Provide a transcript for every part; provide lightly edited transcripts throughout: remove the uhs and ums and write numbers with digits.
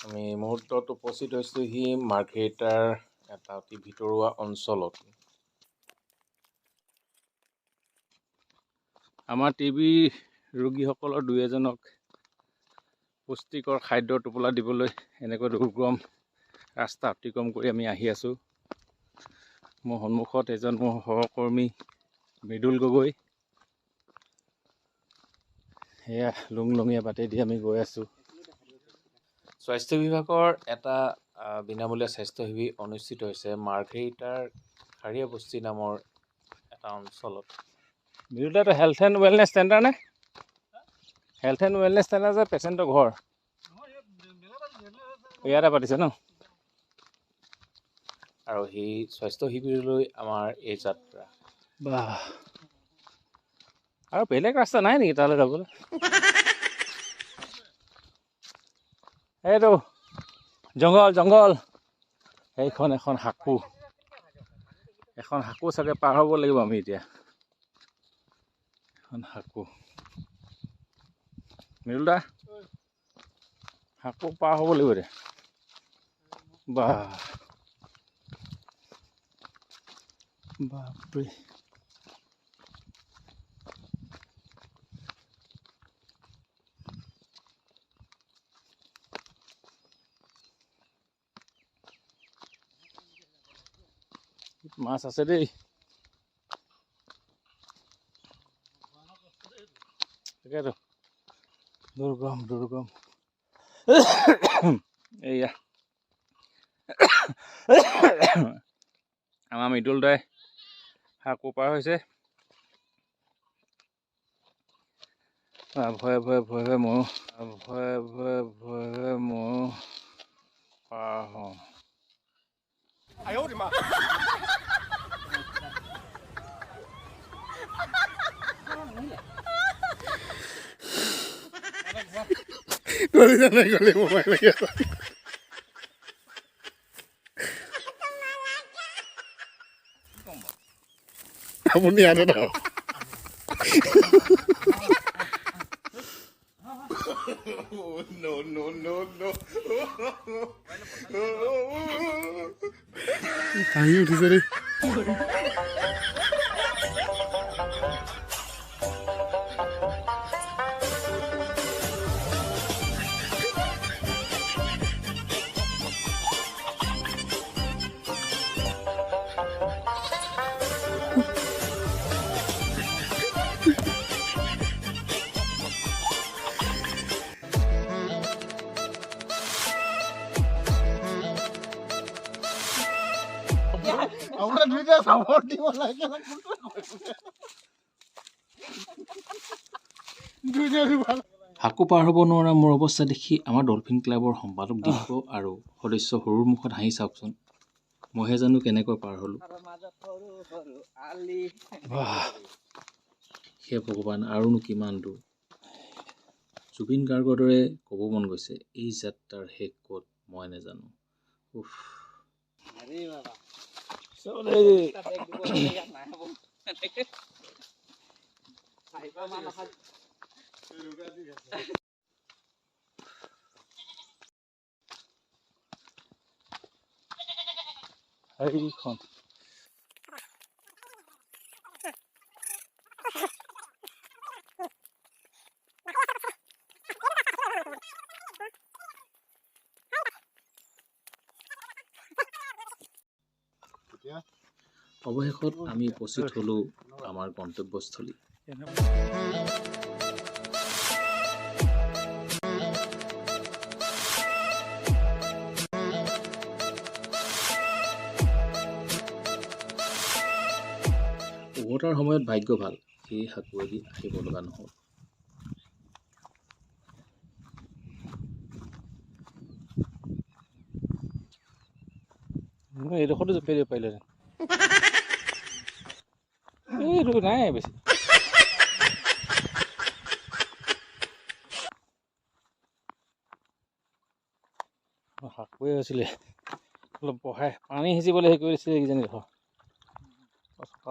আমি মুহূৰ্তত উপস্থিত হৈছোঁহি মাৰ্ঘেৰিটাৰ এটা অতি ভিতৰুৱা অঞ্চলত। আমাৰ টিবি ৰোগীসকলৰ দুই এজনক পুষ্টিকৰ খাদ্যৰ টোপোলা দিবলৈ এনেকৈ দুৰ্গম ৰাস্তা অতিক্ৰম কৰি আমি আহি আছোঁ। মোৰ সন্মুখত এজন মোৰ সহকৰ্মী মৃদুল গগৈ। সেয়া লুংলঙীয়া বাটেদি আমি গৈ আছোঁ। স্বাস্থ্য বিভাগৰ এটা বিনামূলীয়া স্বাস্থ্য শিবিৰ অনুষ্ঠিত হৈছে মাৰ্ঘেৰিটাৰ খাৰিয়া বস্তি নামৰ এটা অঞ্চলত। মৃদুল এইটো হেল্থ এণ্ড ৱেলনেছ চেণ্টাৰ নে? হেল্থ এণ্ড ৱেলনেছ চেণ্টাৰ যে পেচেণ্টৰ ঘৰ ইয়াতে পাতিছে ন? আৰু সেই স্বাস্থ্য শিবিৰলৈ আমাৰ এই যাত্ৰা। বাহ, আৰু বেলেগ ৰাস্তা নাই নেকি তালৈ যাবলৈ? এইটো জংঘল জংঘল, সেইখন এখন হাকু, চাগে পাৰ হ'ব লাগিব আমি এতিয়া। এখন হাকু, মৃদুল দা হাকু পাৰ হ'ব লাগিব এতিয়া। বাহ বাপৰে, মাছ আছে দেই। তাকেতো দুৰ্গম দুৰ্গম। এয়া আমাৰ মৃদুল দাই হাকু পাৰ হৈছে। ভয়ে ভয়ে ময়ো পাৰ হওঁ। আপুনি আনে ন? হাঁহি উঠিছে দেই। আমৰা দুইটা সাপোৰ্ট দিব লাগে না, হাকু পাৰ হ'ব নোৱাৰা মোৰ অৱস্থা দেখি আমাৰ ডলফিন ক্লাবৰ সম্পাদক দিব্য আৰু সদস্য সৰুৰ মুখত হাঁহি চাওকচোন। মইহে জানো কেনেকৈ পাৰ হ'লোঁ। হে ভগৱান, আৰুনো কিমান দূৰ। জুবিন গাৰ্গৰ দৰে ক'ব মন গৈছে, এই যাত্ৰাৰ শেষ ক'ত মই নাজানো। উফ। এইখন অৱশেষত আমি উপস্থিত হ'লোঁ আমাৰ গন্তব্যস্থলী। উভতাৰ সময়ত ভাগ্য ভাল, সেই হাকুৱেদি আহিব লগা নহ'ল। এইডোখৰতো জপিয়াই দিব পাৰিলে এইটো নাই বেছি। হাকুৱে হৈছিলে অলপ বহাই পানী সিঁচিবলৈ হেৰি কৰি দিছিলে কিজানি দেখোন।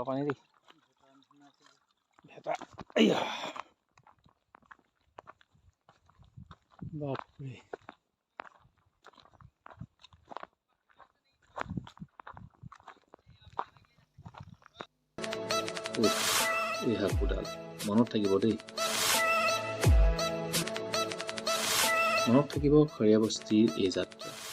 পানী দি ভেটা, বাপৰে। এই সাপোডাল মনত থাকিব দেই। মনত থাকিব খৰিয়া বস্তিৰ এই যাত্ৰা।